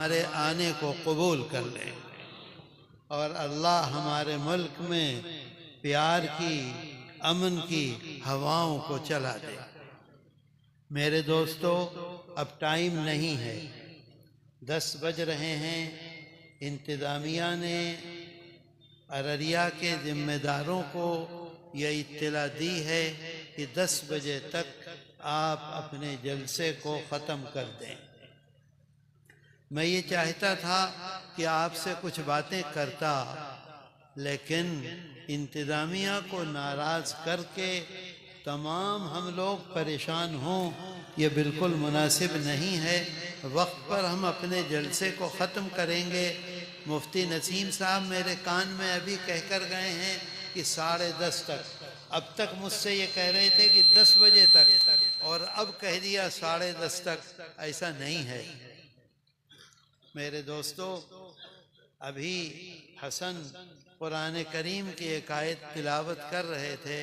हमारे आने को कबूल कर ले और अल्लाह हमारे मुल्क में प्यार की, अमन की हवाओं को चला दे। मेरे दोस्तों, अब टाइम नहीं है, 10 बज रहे हैं। इंतज़ामिया ने अररिया के ज़िम्मेदारों को यह इत्तला दी है कि 10 बजे तक आप अपने जलसे को ख़त्म कर दें। मैं ये चाहता था कि आपसे कुछ बातें करता, लेकिन इंतज़ामिया को नाराज़ करके तमाम हम लोग परेशान हों, ये बिल्कुल मुनासिब नहीं है। वक्त पर हम अपने जलसे को ख़त्म करेंगे। मुफ्ती नसीम साहब मेरे कान में अभी कहकर गए हैं कि 10:30 तक। अब तक मुझसे ये कह रहे थे कि 10 बजे तक, और अब कह दिया 10:30 तक। ऐसा नहीं है मेरे दोस्तों। अभी हसन कुरान करीम की एक आयत तिलावत कर रहे थे।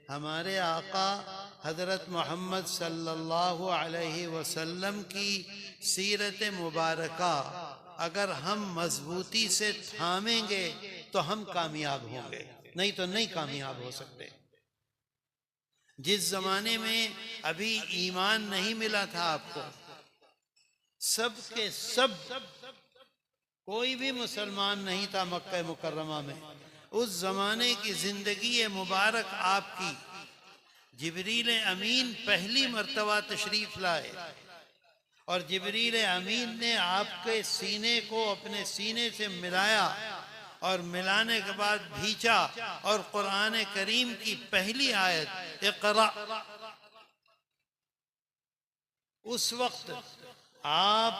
हमारे आका हज़रत मोहम्मद सल्लल्लाहु अलैहि वसल्लम की सीरत मुबारका अगर हम मजबूती से थामेंगे तो हम कामयाब होंगे, नहीं तो नहीं कामयाब हो सकते। जिस ज़माने में अभी ईमान नहीं मिला था आपको, सब के सब, कोई भी मुसलमान नहीं था मक्का मुकर्रमा में। उस ज़माने की ज़िंदगी मुबारक आपकी, जिब्रील अमीन पहली मर्तबा तशरीफ़ लाए और जिब्रील अमीन ने आपके सीने को अपने सीने से मिलाया और मिलाने के बाद भींचा और कुरान करीम की पहली आयत इक़रा, उस वक्त आप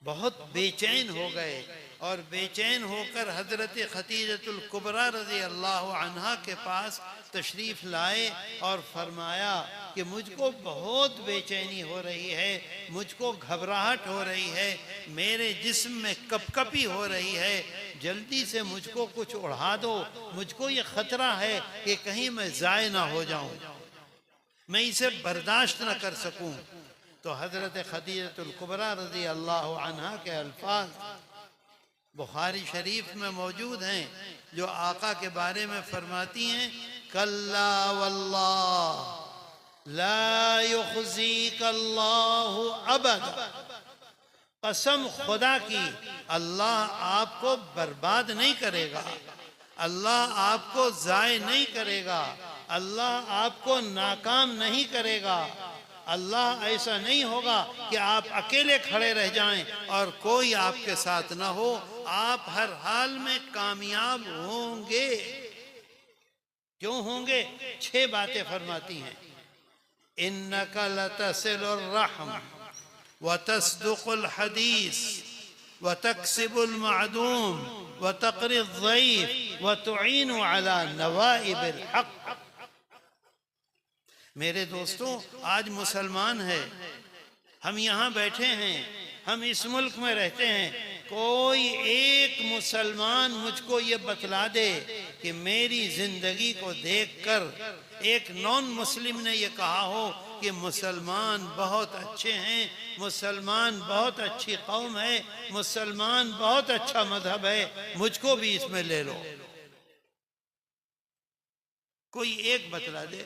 बहुत बेचैन हो गए और बेचैन होकर हज़रत खदीजतुल कुबरा रज़ी अल्लाह अन्हा के पास तशरीफ़ लाए और फरमाया कि मुझको बहुत बेचैनी हो रही है, मुझको घबराहट हो रही है, मेरे जिस्म में कपकपी हो रही है, जल्दी से मुझको कुछ उड़ा दो, मुझको ये ख़तरा है कि कहीं मैं ज़ाय ना हो जाऊं, मैं इसे बर्दाश्त न कर सकूं। तो हज़रत खदीजतुल कुबरा रज़ी अल्लाह अन्हा के अल्फाज बुखारी शरीफ में मौजूद हैं, जो आका के बारे में फरमाती हैं, कल्ला वल्लाह ला युख़ज़ीकल्लाहु अबदा, कसम खुदा की अल्लाह आपको बर्बाद नहीं करेगा, अल्लाह आपको ज़ाय नहीं करेगा, अल्लाह आपको नाकाम नहीं करेगा। अल्लाह ऐसा नहीं होगा कि आप अकेले खड़े रह जाएं और कोई आपके साथ ना हो, आप हर हाल में कामयाब होंगे। क्यों होंगे? 6 बातें फरमाती हैं। इन्नका लतसिलुर रहम व तस्दुकुल हदीस व तक्सिबुल मअदूम व तक़रिज़ ज़ईफ़ व तुईनु अला नवाइबिल हक़। मेरे दोस्तों, आज मुसलमान है, हम यहाँ बैठे हैं, हम इस मुल्क में रहते हैं, कोई एक मुसलमान मुझको ये बतला दे कि मेरी ज़िंदगी को देखकर एक नॉन मुस्लिम ने ये कहा हो कि मुसलमान बहुत अच्छे हैं, मुसलमान बहुत अच्छी कौम है, मुसलमान बहुत अच्छा मजहब है, मुझको भी इसमें ले लो। कोई एक बतला दे।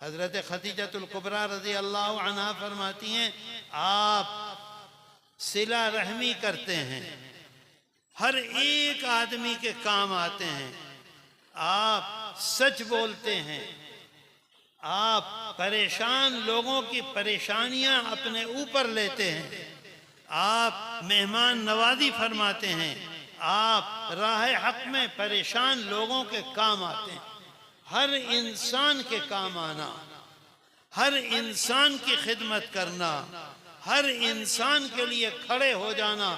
हज़रत खदीजतुल कुबरा रज़ी अल्लाह अन्हा फरमाती हैं, आप सिला रहमी करते हैं, हर एक आदमी के काम आते हैं, आप सच बोलते हैं, आप परेशान लोगों की परेशानियां अपने ऊपर लेते हैं, आप मेहमान नवाजी फरमाते हैं, आप राह हक में परेशान लोगों के काम आते हैं। हर इंसान के काम आना, हर इंसान की खिदमत करना, हर इंसान के लिए खड़े हो जाना,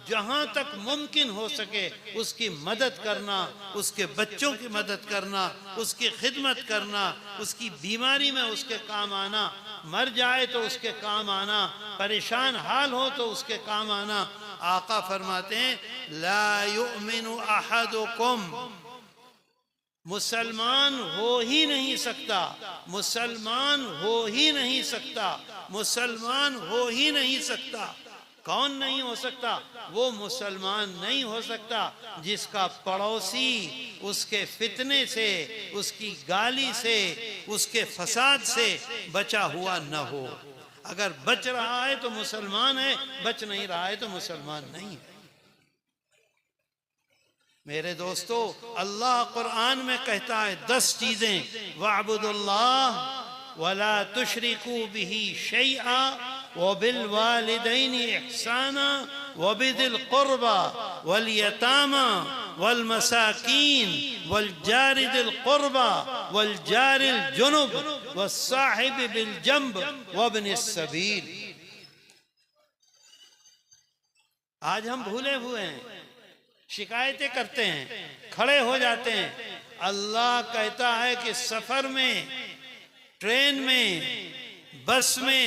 जहाँ तक मुमकिन हो सके उसकी मदद करना, उसके बच्चों की मदद करना, उसकी खिदमत करना, उसकी बीमारी में उसके काम आना, मर जाए तो उसके काम आना, परेशान हाल हो तो उसके काम आना। आका फरमाते हैं, ला युमिनु अहदुकुम, मुसलमान हो ही नहीं सकता, मुसलमान हो ही नहीं सकता, मुसलमान हो ही नहीं सकता कौन नहीं हो सकता? वो मुसलमान नहीं हो सकता जिसका पड़ोसी उसके फितने से, उसकी गाली से, उसके फसाद से बचा हुआ न हो। अगर बच रहा है तो मुसलमान है, बच नहीं रहा है तो मुसलमान नहीं है। मेरे दोस्तों, अल्लाह कुरान में कहता है 10 चीजें, वअबुदुल्लाह वला तुशरिकू बिही शैआ वबिल वालिदैनि इहसाना वबिदिल कुर्बा वल यतामा वल मसाकीन वल जारिदिल कुर्बा वल जारिल जुनुब वस्साहिब बिल जंब वब्निस सबील। आज हम भूले हुए हैं, शिकायतें करते हैं, खड़े हो जाते हैं। अल्लाह कहता है कि सफर में, ट्रेन में, बस में,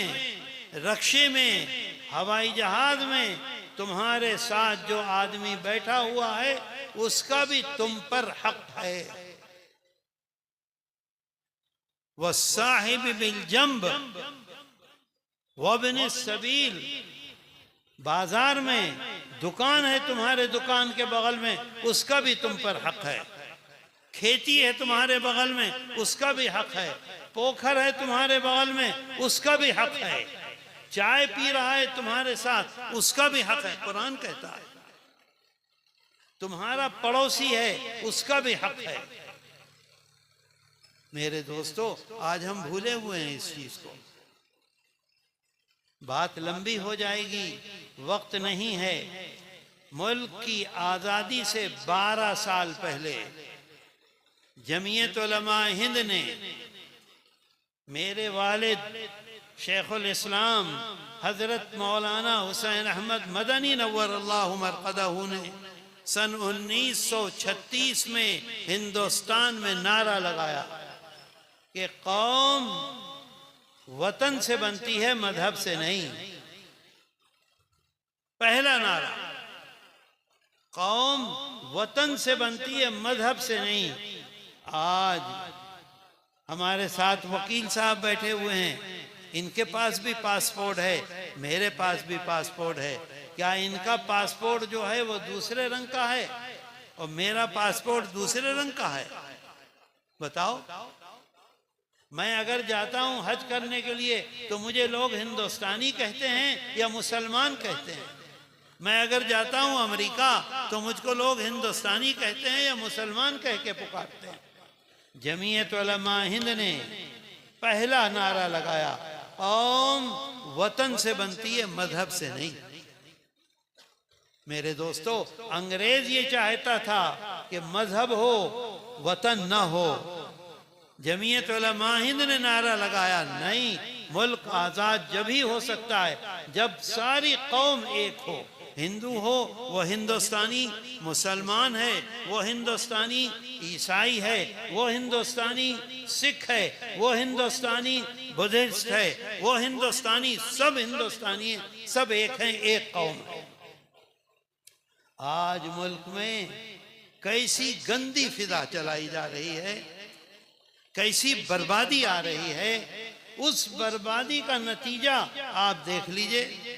रक्शे में, हवाई जहाज में तुम्हारे साथ जो आदमी बैठा हुआ है उसका भी तुम पर हक है। वस्साहिब बिल जंब वब्निस सबील। बाजार में दुकान है तुम्हारे दुकान के बगल में, उसका भी तुम पर हक है। खेती है तुम्हारे बगल में, उसका भी हक है। पोखर है तुम्हारे बगल में, उसका भी हक है। चाय पी रहा है तुम्हारे साथ, उसका भी हक है। कुरान कहता है तुम्हारा पड़ोसी है, उसका भी हक है। मेरे दोस्तों, आज हम भूले हुए हैं इस चीज को। बात लंबी हो जाएगी, वक्त नहीं है। मुल्क की आजादी से 12 साल पहले जमीयत उलमा हिंद ने मेरे वालिद शेखुल इस्लाम हजरत मौलाना हुसैन अहमद मदनी नव्वरल्लाहु मरक़दहू ने सन 1936 में हिंदुस्तान में नारा लगाया कि कौम वतन से बनती है, मजहब से नहीं। पहला नारा, कौम वतन से बनती है, मजहब से नहीं। आज हमारे साथ वकील साहब बैठे हुए हैं, इनके पास भी पासपोर्ट है, मेरे पास भी पासपोर्ट है। क्या इनका पासपोर्ट जो है वो दूसरे रंग का है और मेरा पासपोर्ट दूसरे रंग का है? बताओ। मैं अगर जाता हूं हज करने के लिए तो मुझे लोग हिंदुस्तानी कहते हैं या मुसलमान कहते हैं। मैं अगर जाता हूं अमेरिका तो मुझको लोग हिंदुस्तानी कहते हैं या मुसलमान कह के पुकारते हैं। जमीयत उलमा हिंद ने पहला नारा लगाया, कौम वतन से बनती है, मजहब से नहीं। मेरे दोस्तों, अंग्रेज ये चाहता था कि मजहब हो, वतन न हो। जमीयत उलमा हिंद ने नारा लगाया, नहीं, मुल्क आजाद जब ही हो सकता है जब सारी कौम एक हो। हिंदू हो वो हिंदुस्तानी, मुसलमान है वो हिंदुस्तानी, ईसाई है वो हिंदुस्तानी, सिख है वो हिंदुस्तानी, बुद्धिस्ट है वो हिंदुस्तानी, सब हिंदुस्तानी है, सब एक हैं, एक कौम है। आज मुल्क में कैसी गंदी फिजा चलाई जा रही है, कैसी बर्बादी आ रही है। उस बर्बादी का नतीजा आप देख लीजिए।